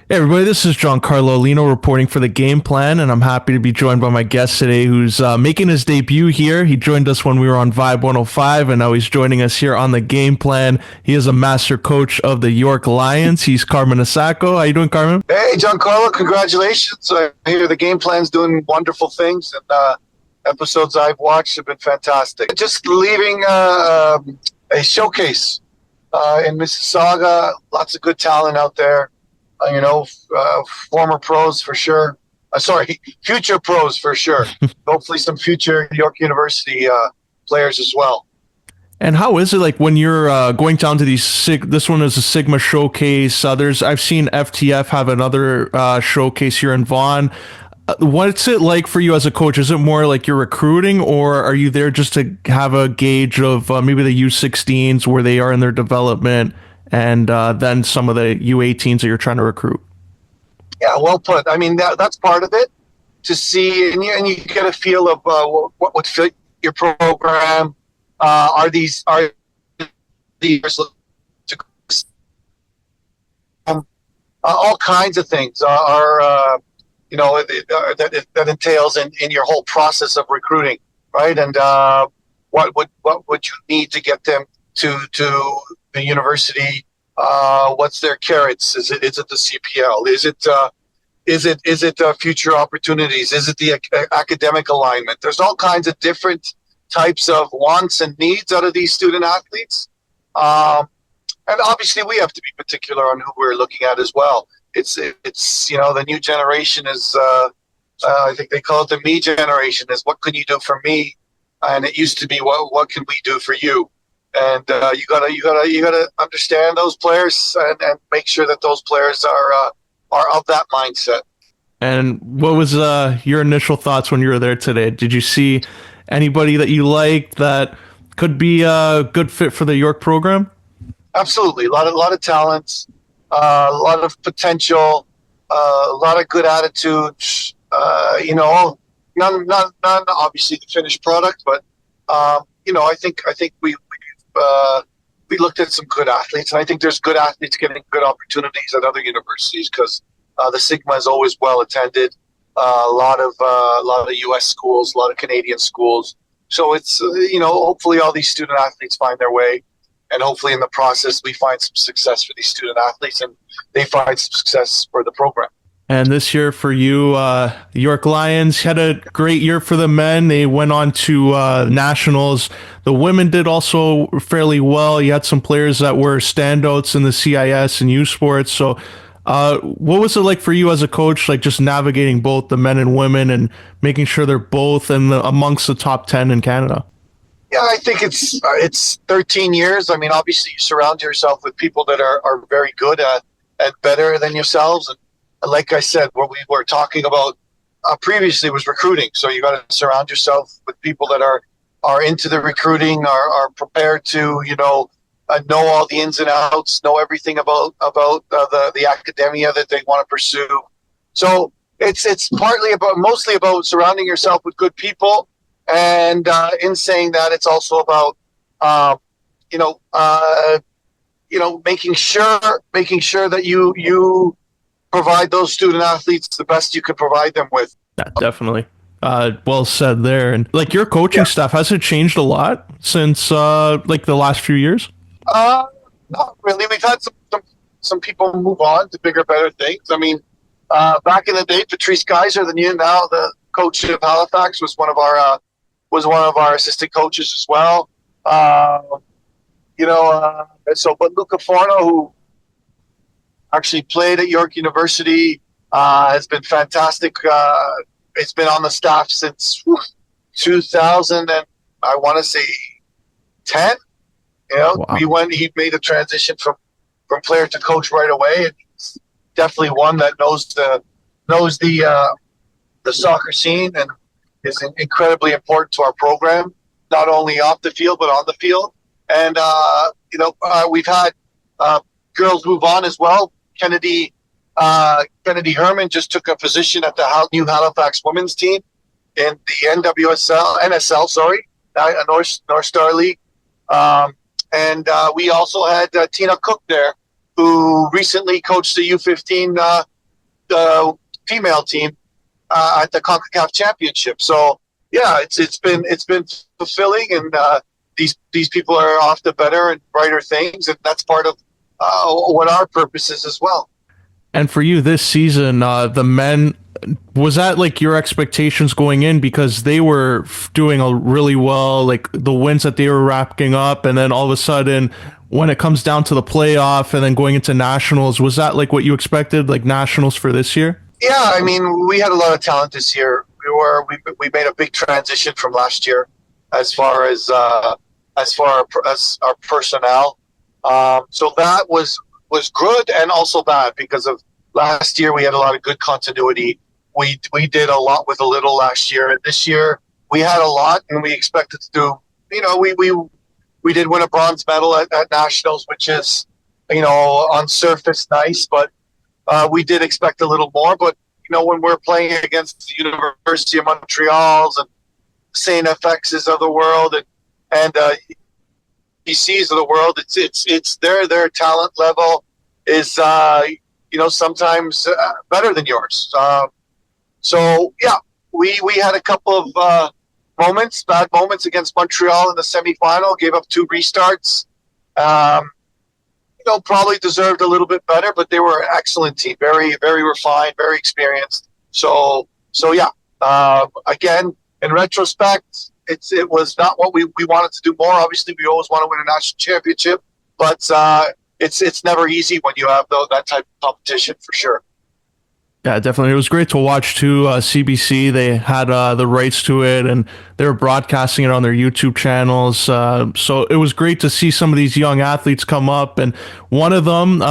Hey everybody, this is Giancarlo Aulino reporting for the Game Plan, and I'm happy to be joined by my guest today who's making his debut here. He joined us when we were on Vibe 105, and now he's joining us here on the Game Plan. He is a master coach of the York Lions. He's Carmine Isacco. How you doing, Carmine? Hey, Giancarlo, congratulations. I hear the Game Plan's doing wonderful things, and episodes I've watched have been fantastic. Just leaving a showcase in Mississauga. Lots of good talent out there. Former pros for sure. Future pros for sure. Hopefully some future York University players as well. And how is it like when you're going down to this one is a Sigma showcase. I've seen FTF have another showcase here in Vaughan. What's it like for you as a coach? Is it more like you're recruiting, or are you there just to have a gauge of maybe the U16s where they are in their development, and then some of the U18s that you're trying to recruit? Yeah, well put. I mean, that's part of it, to see, and you get a feel of what would fit your program. Are these all kinds of things that entails in your whole process of recruiting, right? And what would you need to get them to the university? What's their carrots? Is it the CPL? Is it future opportunities? Is it the academic alignment? There's all kinds of different types of wants and needs out of these student athletes. And obviously we have to be particular on who we're looking at as well. It's the new generation is, I think they call it the me generation, is what can you do for me? And it used to be, what can we do for you? And you gotta understand those players and make sure that those players are of that mindset. And what was your initial thoughts when you were there today? Did you see anybody that you liked that could be a good fit for the York program? Absolutely, a lot of talents, a lot of potential, a lot of good attitudes. None obviously the finished product, but I think we looked at some good athletes, and I think there's good athletes getting good opportunities at other universities because the Sigma is always well attended. A lot of U.S. schools, a lot of Canadian schools. So it's hopefully all these student athletes find their way, and hopefully in the process we find some success for these student athletes, and they find some success for the program. And this year for you, York Lions had a great year for the men. They went on to nationals. The women did also fairly well. You had some players that were standouts in the CIS and U Sports. So what was it like for you as a coach, like just navigating both the men and women and making sure they're both amongst the top 10 in Canada? Yeah, I think it's 13 years. I mean, obviously you surround yourself with people that are very good at better than yourselves. And like I said, what we were talking about previously was recruiting. So you got to surround yourself with people that are into the recruiting, are prepared to, know all the ins and outs, know everything about the academia that they want to pursue. So it's mostly about surrounding yourself with good people, and in saying that, it's also about making sure that you provide those student athletes the best you could provide them with. Yeah, definitely. Well said there. And like your coaching staff, has it changed a lot since like the last few years? Not really. We've had some people move on to bigger, better things. I mean, back in the day, Patrice Geyser, the coach of Halifax, was one of our assistant coaches as well. But Luca Forno, who actually played at York University, has been fantastic. It's been on the staff since 2000, and I want to say 10. Wow. He made a transition from player to coach right away, and he's definitely one that knows the soccer scene and is incredibly important to our program, not only off the field but on the field. And we've had girls move on as well. Kennedy Herman just took a position at the new Halifax women's team in the NSL, North Star League. And we also had Tina Cook there, who recently coached the U15 female team at the CONCACAF Championship. So yeah, it's been fulfilling, and these people are off to better and brighter things, and that's part of what our purpose is as well. And for you this season, the men, was that like your expectations going in, because they were doing really well, like the wins that they were racking up, and then all of a sudden when it comes down to the playoff and then going into nationals, was that like what you expected, like nationals for this year? Yeah, I mean, we had a lot of talent this year. We made a big transition from last year as far as our personnel. So that was good and also bad, because of last year we had a lot of good continuity. We did a lot with a little last year, and this year we had a lot, and we expected to do. You know, we did win a bronze medal at nationals, which is, you know, on surface nice, but we did expect a little more. But you know, when we're playing against the University of Montreal's and Saint FX's of the world and PCs of the world, it's their talent level is you know, sometimes better than yours. So yeah, we had a couple of bad moments against Montreal in the semifinal. Gave up 2 restarts. You know, probably deserved a little bit better, but they were an excellent team, very very refined, very experienced. So yeah. Again, in retrospect, it was not what we wanted to do more. Obviously, we always want to win a national championship, but it's never easy when you have that type of competition, for sure. Yeah, definitely. It was great to watch too. CBC, they had the rights to it, and they were broadcasting it on their YouTube channels. So it was great to see some of these young athletes come up. And one of them,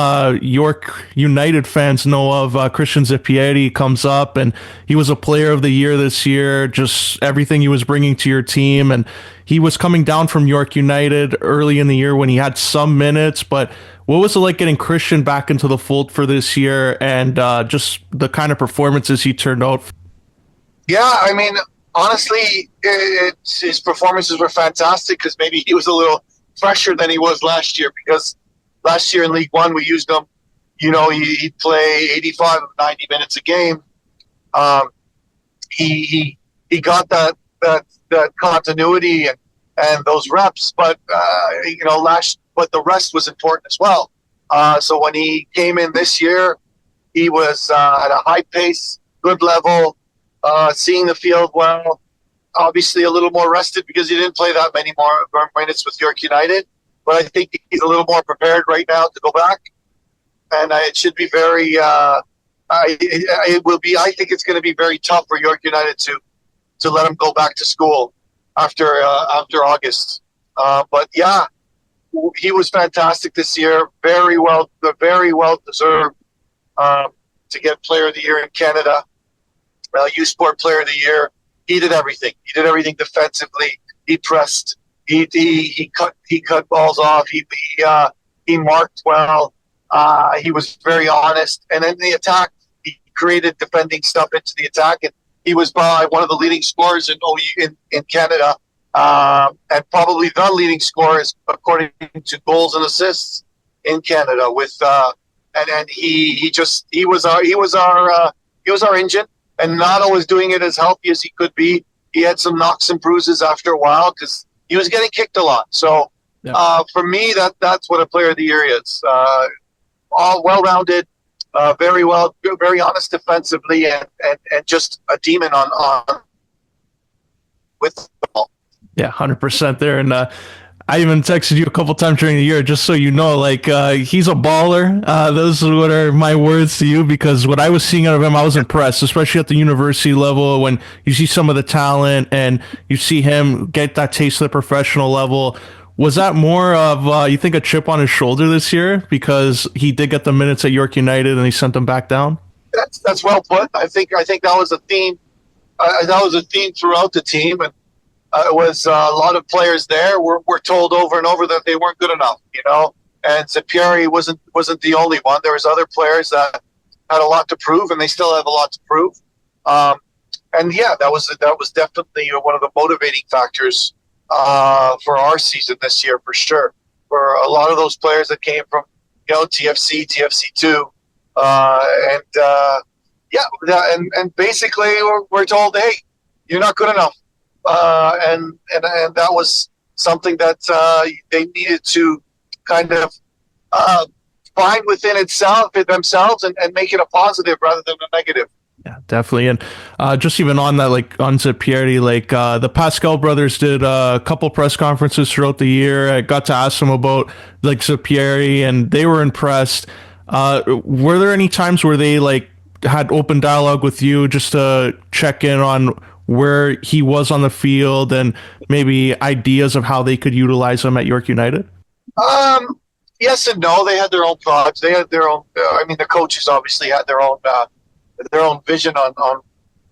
York United fans know of, Cristian Zeppieri, comes up, and he was a player of the year this year. Just everything he was bringing to your team. And he was coming down from York United early in the year when he had some minutes, but what was it like getting Cristian back into the fold for this year, and just the kind of performances he turned out? Yeah, I mean, honestly, his performances were fantastic, because maybe he was a little fresher than he was last year, because last year in League One we used him, you know, he'd play 85 of 90 minutes a game. He got that continuity and those reps, but you know, but the rest was important as well. So when he came in this year, he was at a high pace, good level, seeing the field well. Obviously, a little more rested because he didn't play that many more minutes with York United. But I think he's a little more prepared right now to go back, and it should be very. It will be. I think it's going to be very tough for York United to let him go back to school after August. But yeah, he was fantastic this year. Very well deserved to get Player of the Year in Canada. U Sport Player of the Year. He did everything. He did everything defensively. He pressed. He cut balls off. He marked well. He was very honest. And in the attack, he created defending stuff into the attack. And he was by one of the leading scorers in Canada. And probably the leading scorer according to goals and assists in Canada. And he was our engine, and not always doing it as healthy as he could be. He had some knocks and bruises after a while because he was getting kicked a lot. So for me, that's what a Player of the Year is. All well-rounded, very honest defensively, and just a demon on with the ball. Yeah, 100% there. And I even texted you a couple times during the year, just so you know, like he's a baller. Those are what are my words to you, because what I was seeing out of him, I was impressed, especially at the university level, when you see some of the talent and you see him get that taste of the professional level. Was that more of, you think, a chip on his shoulder this year because he did get the minutes at York United and he sent them back down? That's well put. I think that was a theme. That was a theme throughout the team, and it was a lot of players there were told over and over that they weren't good enough, you know. And Zeppieri wasn't the only one. There was other players that had a lot to prove, and they still have a lot to prove. And yeah, that was definitely one of the motivating factors for our season this year, for sure. For a lot of those players that came from, you know, TFC2, and And basically we're told, hey, you're not good enough, and that was something that they needed to kind of uh, find within themselves and make it a positive rather than a negative. Yeah, definitely. And just even on that, like on Zeppieri, like the Pascal brothers did a couple press conferences throughout the year. I got to ask them about like Zeppieri, and they were impressed. Were there any times where they like had open dialogue with you just to check in on where he was on the field and maybe ideas of how they could utilize him at York United? Um, yes and no. They had their own thoughts. They had their own. I mean, the coaches obviously had their own vision on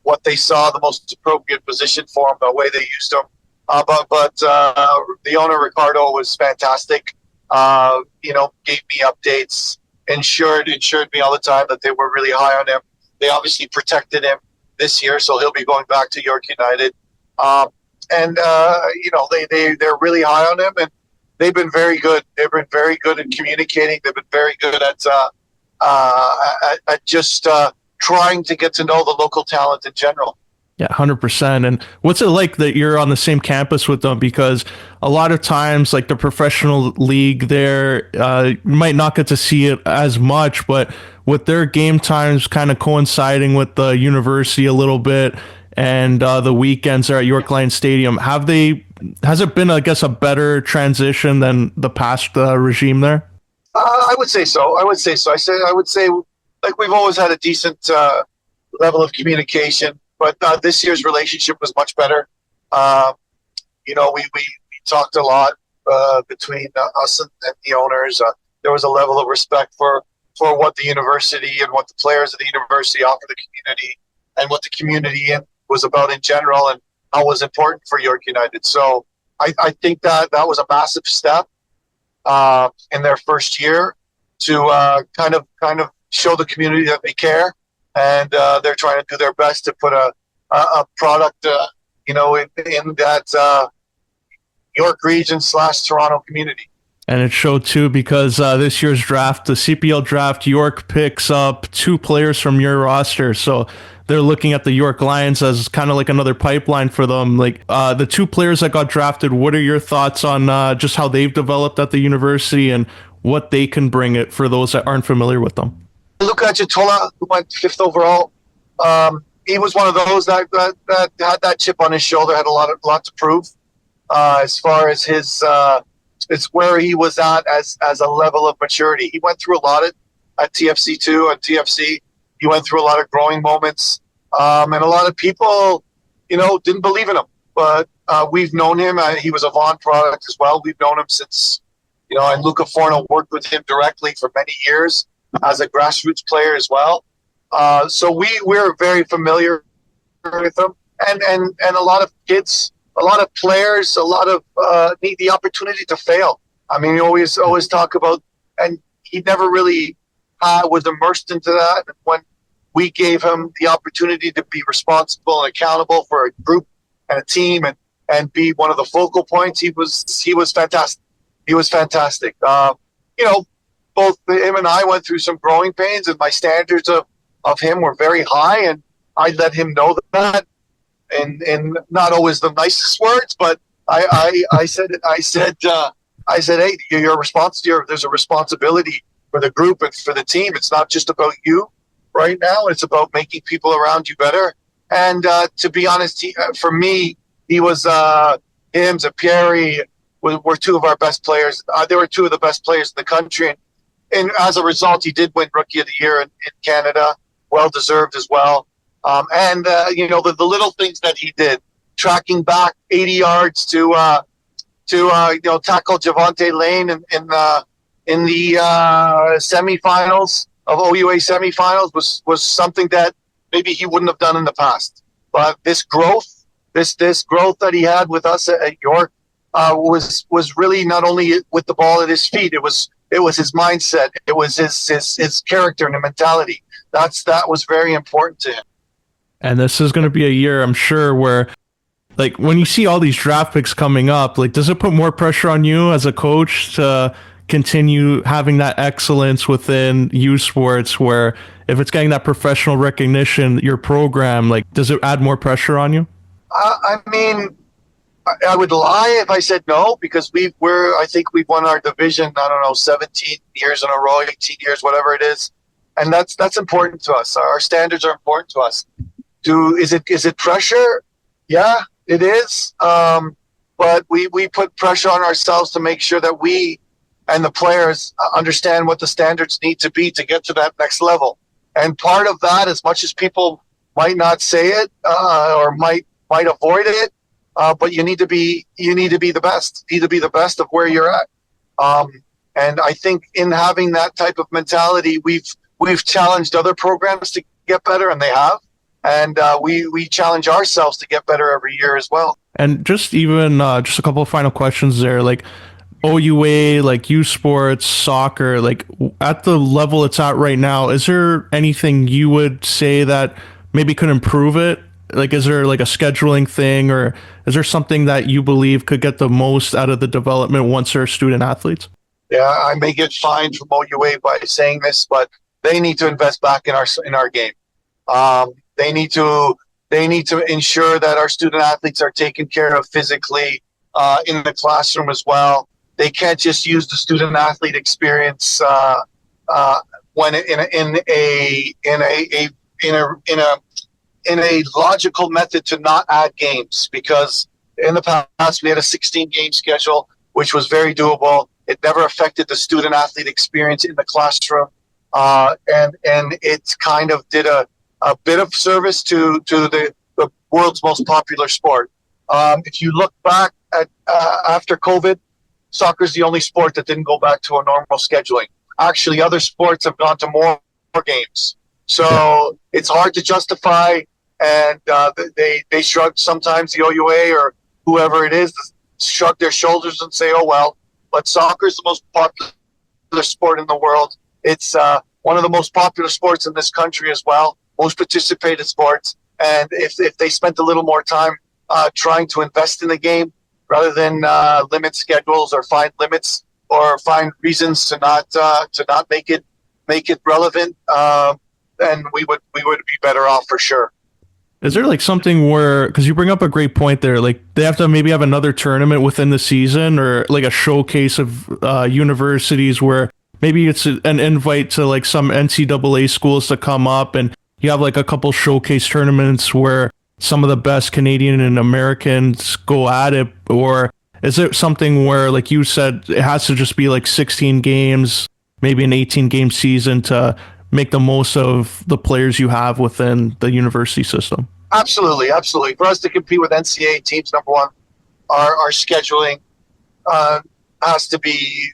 what they saw the most appropriate position for him, the way they used him. But the owner Ricardo was fantastic. Gave me updates, ensured me all the time that they were really high on him. They obviously protected him this year, so he'll be going back to York United. They're really high on him, and they've been very good. They've been very good in communicating. They've been very good at just trying to get to know the local talent in general. Yeah, 100%. And what's it like that you're on the same campus with them? Because a lot of times, like the professional league there, you might not get to see it as much, but with their game times kind of coinciding with the university a little bit and the weekends are at York Lions Stadium, has it been, I guess, a better transition than the past regime there? I would say so. I would say so. I would say like we've always had a decent level of communication, but this year's relationship was much better. We talked a lot between us and the owners. There was a level of respect for what the university and what the players of the university offer the community, and what the community was about in general, and how it was important for York United. So I think that was a massive step in their first year to kind of show the community that they care, and they're trying to do their best to put a product in that York region / Toronto community. And it showed too, because this year's draft, the CPL draft, York picks up 2 players from your roster. So they're looking at the York Lions as kind of like another pipeline for them. Like the 2 players that got drafted, what are your thoughts on just how they've developed at the university and what they can bring it for those that aren't familiar with them? Luka Jatola, who went 5th overall, he was one of those that had that chip on his shoulder, had a lot to prove as far as his it's where he was at as a level of maturity. He went through a lot at TFC2 and TFC. He went through a lot of growing moments, and a lot of people, didn't believe in him. But we've known him. He was a Vaughan product as well. We've known him since, and Luca Forno worked with him directly for many years as a grassroots player as well. So we're very familiar with him, and a lot of kids, a lot of players, a lot of need the opportunity to fail. I mean, you always talk about, and he never really was immersed into that. When we gave him the opportunity to be responsible and accountable for a group and a team and be one of the focal points, he was fantastic. He was fantastic. Both him and I went through some growing pains, and my standards of him were very high, and I let him know that. And not always the nicest words, but I said, hey, there's a responsibility for the group and for the team. It's not just about you right now. It's about making people around you better. And to be honest, for me, he was him, Zeppieri were 2 of our best players. They were 2 of the best players in the country. And as a result, he did win Rookie of the Year in Canada. Well deserved as well. The little things that he did, tracking back 80 yards to tackle Javante Lane in the semifinals of OUA semifinals was something that maybe he wouldn't have done in the past. But this growth that he had with us at York was really not only with the ball at his feet. It was his mindset. It was his character and mentality. That was very important to him. And this is going to be a year, I'm sure, where, like, when you see all these draft picks coming up, like, does it put more pressure on you as a coach to continue having that excellence within U Sports, where if it's getting that professional recognition, your program, like, does it add more pressure on you? I mean, I would lie if I said no, because I think we've won our division, I don't know, 17 years in a row, 18 years, whatever it is. And that's important to us. Our standards are important to us. Is it pressure? Yeah, it is. But we put pressure on ourselves to make sure that we and the players understand what the standards need to be to get to that next level. And part of that, as much as people might not say it or might avoid it, but you need to be the best. You need to be the best of where you're at. And I think in having that type of mentality, we've challenged other programs to get better, and they have. And we challenge ourselves to get better every year as well. And just a couple of final questions there, like OUA, like U Sports, soccer, like at the level it's at right now, is there anything you would say that maybe could improve it? Like, is there like a scheduling thing, or is there something that you believe could get the most out of the development once they're student athletes? Yeah, I may get fined from OUA by saying this, but they need to invest back in our game. They need to ensure that our student athletes are taken care of physically in the classroom as well. They can't just use the student athlete experience when in a logical method to not add games, because in the past we had a 16 game schedule, which was very doable. It never affected the student athlete experience in the classroom, and it kind of did a bit of service to the world's most popular sport. If you look back at after COVID, soccer is the only sport that didn't go back to a normal scheduling. Actually, other sports have gone to more games. So it's hard to justify, and they shrug sometimes, the OUA or whoever it is, shrug their shoulders and say, oh, well, but soccer is the most popular sport in the world. It's one of the most popular sports in this country as well, most participated sports. And if they spent a little more time trying to invest in the game rather than limit schedules or find limits or find reasons to not make it relevant, then we would be better off for sure. Is there like something where, because you bring up a great point there, like they have to maybe have another tournament within the season, or like a showcase of universities where maybe it's an invite to like some NCAA schools to come up, and you have like a couple showcase tournaments where some of the best Canadian and Americans go at it? Or is it something where, like you said, it has to just be like 16 games, maybe an 18 game season to make the most of the players you have within the university system? Absolutely. For us to compete with NCAA teams, number one, our scheduling has to be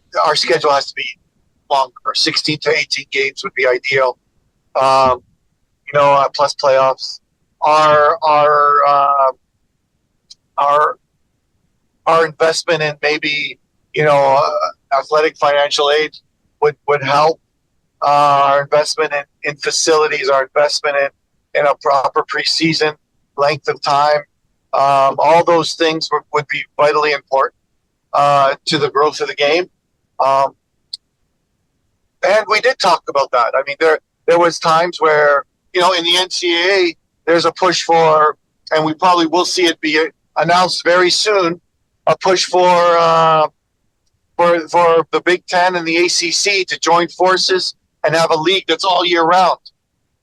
longer. 16 to 18 games would be ideal. Plus playoffs. Our investment in maybe athletic financial aid would help. Our investment in facilities, our investment in a proper preseason length of time, all those things would be vitally important to the growth of the game. And we did talk about that. I mean, there was times where, in the NCAA, there's a push for, and we probably will see it be announced very soon, a push for the Big Ten and the ACC to join forces and have a league that's all year round.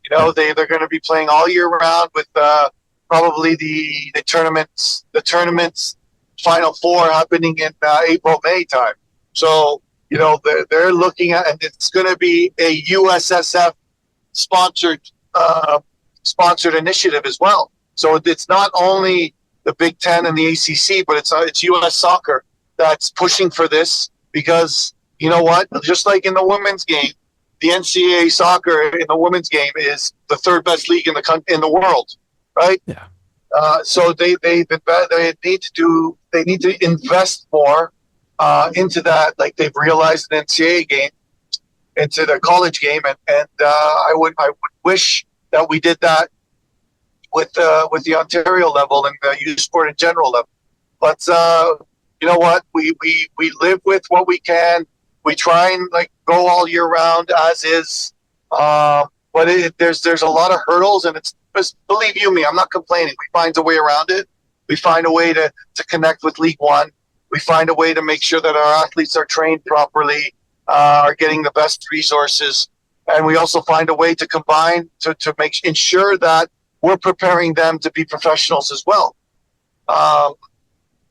They're going to be playing all year round with probably the tournaments Final Four happening in April, May time. So, they're looking at, and it's going to be a USSF sponsored initiative as well. So it's not only the Big Ten and the ACC, but it's U.S. soccer that's pushing for this, because you know what? Just like in the women's game, the NCAA soccer in the women's game is the third best league in the world, right? Yeah. So they need to invest more into that, like they've realized the NCAA game, into the college game, and I would wish that we did that with the Ontario level and the U Sport in general level. But you know what? We live with what we can. We try and like go all year round as is. But there's a lot of hurdles, and it's believe you me, I'm not complaining. We find a way around it. We find a way to connect with League One. We find a way to make sure that our athletes are trained properly, are getting the best resources, and we also find a way to combine to ensure that we're preparing them to be professionals as well.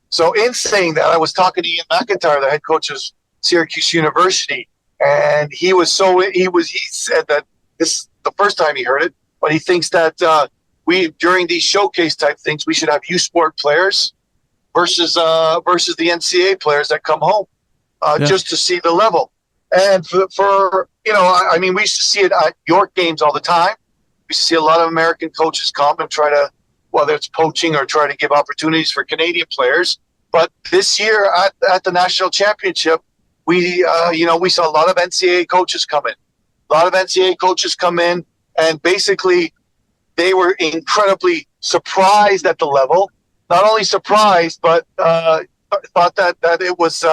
So in saying that, I was talking to Ian McIntyre, the head coach of Syracuse University, and he said that this is the first time he heard it, but he thinks that we during these showcase type things we should have U Sport players versus the NCAA players that come home just to see the level. And for I mean, we used to see it at York games all the time. We see a lot of American coaches come and try to, whether it's poaching or try to give opportunities for Canadian players. But this year at the national championship, we saw a lot of NCAA coaches come in. A lot of NCAA coaches come in, and basically they were incredibly surprised at the level. Not only surprised, but thought that it was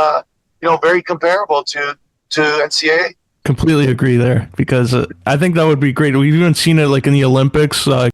very comparable to NCAA. Completely agree there, because I think that would be great. We've even seen it like in the Olympics, the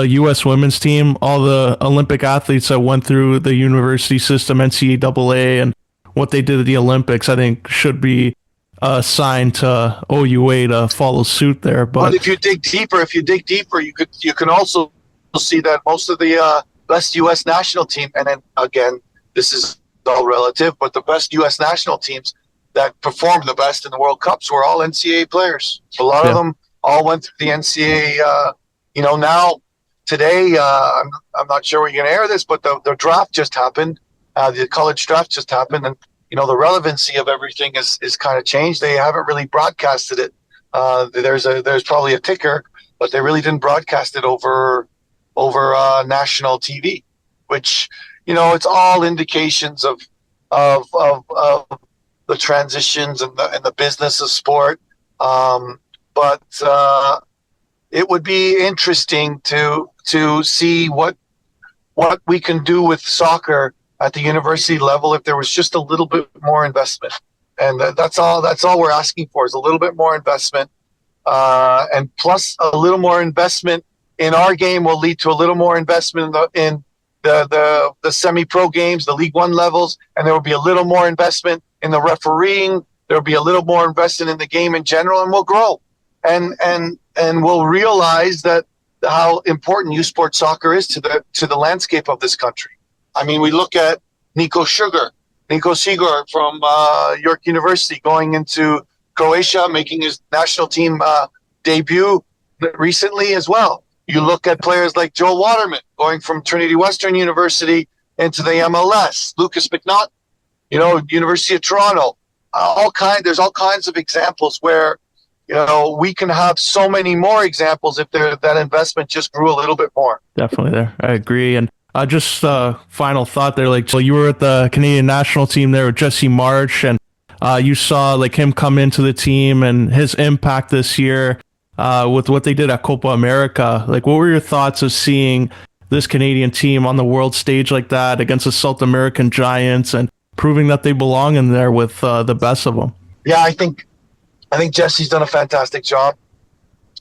U.S. women's team, all the Olympic athletes that went through the university system, NCAA, and what they did at the Olympics, I think should be a sign to OUA to follow suit there. But if you dig deeper, you can also see that most of the best U.S. national team, and then again, this is all relative, but the best U.S. national teams that performed the best in the World Cups were all NCAA players. A lot of them all went through the NCAA. Now today, I'm not sure we're going to air this, but the draft just happened. The college draft just happened, and the relevancy of everything is kind of changed. They haven't really broadcasted it. There's probably a ticker, but they really didn't broadcast it over national TV, which it's all indications of the transitions and the business of sport. But it would be interesting to see what we can do with soccer at the university level if there was just a little bit more investment. And that's all we're asking for, is a little bit more investment. And plus a little more investment in our game will lead to a little more investment in the semi-pro games, the League One levels, and there will be a little more investment in the refereeing. There will be a little more investment in the game in general, and we'll grow. And we'll realize that how important U Sport soccer is to the landscape of this country. I mean, we look at Nico Seeger from York University going into Croatia, making his national team debut recently as well. You look at players like Joel Waterman going from Trinity Western University into the MLS. Lucas McNaught, University of Toronto. There's all kinds of examples where we can have so many more examples if that investment just grew a little bit more. Definitely there. I agree. And just final thought there, so you were at the Canadian national team there with Jesse Marsch, and you saw like him come into the team and his impact this year with what they did at Copa America. Like, what were your thoughts of seeing this Canadian team on the world stage like that against the South American giants and proving that they belong in there with the best of them? Yeah, I think Jesse's done a fantastic job.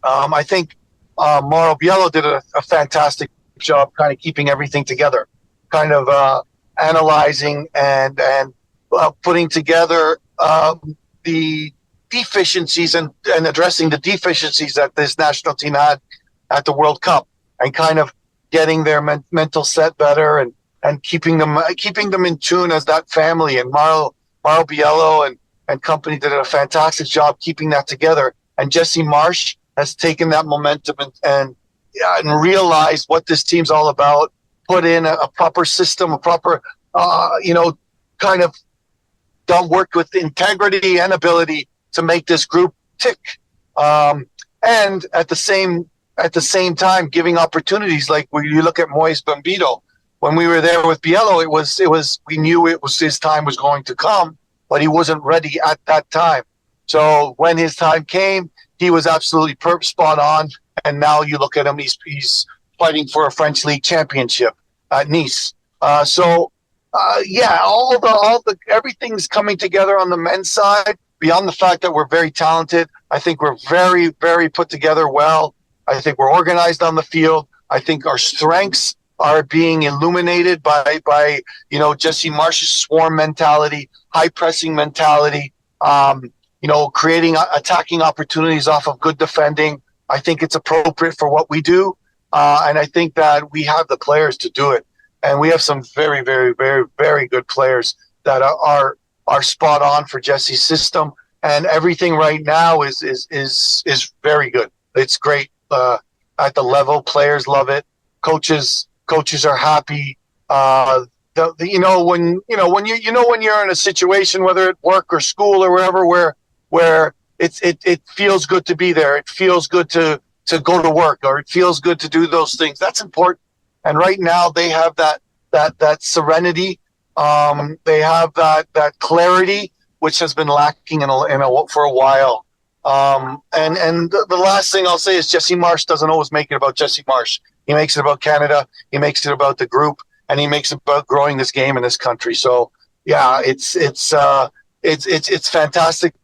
I think Mauro Biello did a fantastic job kind of keeping everything together, kind of analyzing and putting together the deficiencies and addressing the deficiencies that this national team had at the World Cup, and kind of getting their mental set better and keeping them in tune as that family. And Mauro Biello and company did a fantastic job keeping that together. And Jesse Marsch has taken that momentum and realized what this team's all about, put in a proper system, a proper, kind of done work with integrity and ability to make this group tick. And at the same time, giving opportunities, like when you look at Moise Bambito. When we were there with Biello, it was we knew his time was going to come, but he wasn't ready at that time. So when his time came, he was absolutely spot on. And now you look at him; he's fighting for a French League championship at Nice. Everything's coming together on the men's side. beyond the fact that we're very talented, I think we're very, very put together well. I think we're organized on the field. I think our strengths are being illuminated by Jesse Marsch's swarm mentality, high pressing mentality, creating attacking opportunities off of good defending. I think it's appropriate for what we do. And I think that we have the players to do it. And we have some very, very, very, very good players that are spot on for Jesse's system. And everything right now is very good. It's great at the level. Players love it. Coaches are happy. When you're in a situation, whether at work or school or wherever, where it feels good to be there. It feels good to go to work, or it feels good to do those things. That's important. And right now they have that serenity. They have that clarity, which has been lacking for a while. And the last thing I'll say is Jesse Marsch doesn't always make it about Jesse Marsch. He makes it about Canada. He makes it about the group, and he makes it about growing this game in this country. So yeah, it's fantastic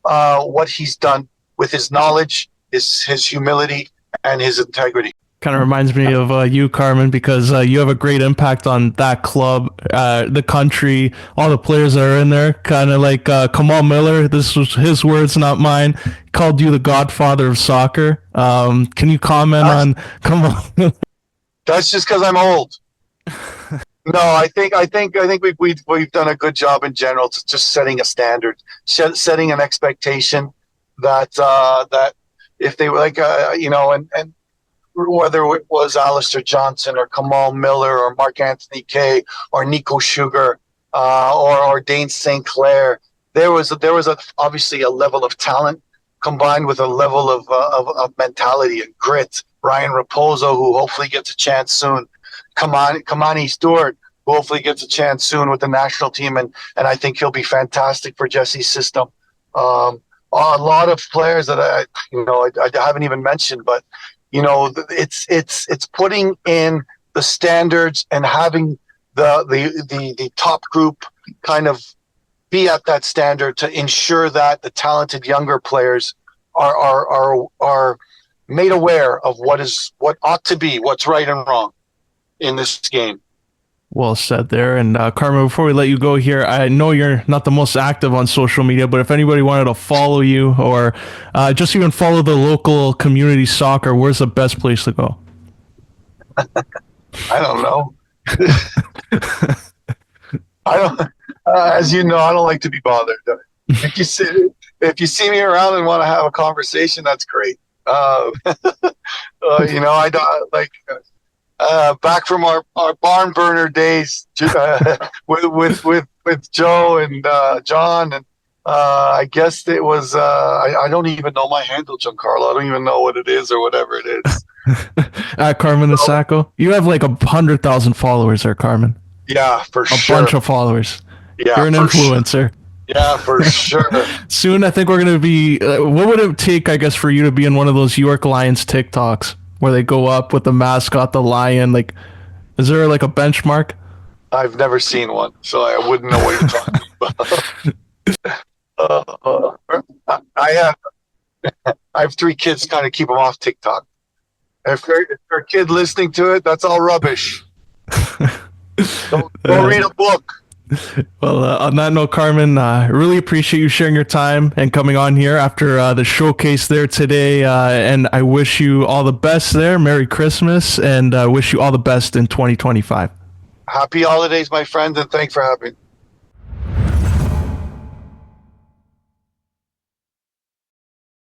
what he's done with his knowledge, his humility, and his integrity. Kind of reminds me of you, Carmen, because you have a great impact on that club, the country, all the players that are in there. Kind of like Kamal Miller. This was his words, not mine. He called you the godfather of soccer. Can you comment on Kamal? That's just because I'm old. No, I think we've done a good job in general, just setting a standard, setting an expectation that if they were and whether it was Alistair Johnson or Kamal Miller or Mark Anthony Kay or Nico Sugar or Dane St. Clair, there was obviously a level of talent combined with a level of mentality and grit. Ryan Raposo, who hopefully gets a chance soon. Kamani Stewart, who hopefully gets a chance soon with the national team, and I think he'll be fantastic for Jesse's system. A lot of players that I haven't even mentioned, but it's putting in the standards and having the top group kind of be at that standard to ensure that the talented younger players are made aware of what ought to be, what's right and wrong in this game. Well said there. And Carmen, before we let you go here, I know you're not the most active on social media, but if anybody wanted to follow you or just even follow the local community soccer, where's the best place to go? I don't know. As you know, I don't like to be bothered. If you see me around and want to have a conversation, that's great. I don't like. Back from our barn burner days with Joe and John, and I guess it was I don't even know my handle, Giancarlo. I don't even know what it is or whatever it is. Carmine Isacco. You have like 100,000 followers there, Carmen. Yeah, for sure. A bunch of followers. Yeah, you're an influencer. Sure. Yeah, for sure. Soon, I think we're going to be. What would it take, I guess, for you to be in one of those York Lions TikToks where they go up with the mascot, the lion? Like, is there like a benchmark? I've never seen one, so I wouldn't know what you're talking about. I have 3 kids, kind of keep them off TikTok. If they're a kid listening to it, that's all rubbish. Go read a book. Well, on that note, Carmen, I really appreciate you sharing your time and coming on here after the showcase there today. And I wish you all the best there. Merry Christmas, and wish you all the best in 2025. Happy holidays, my friends, and thanks for having me.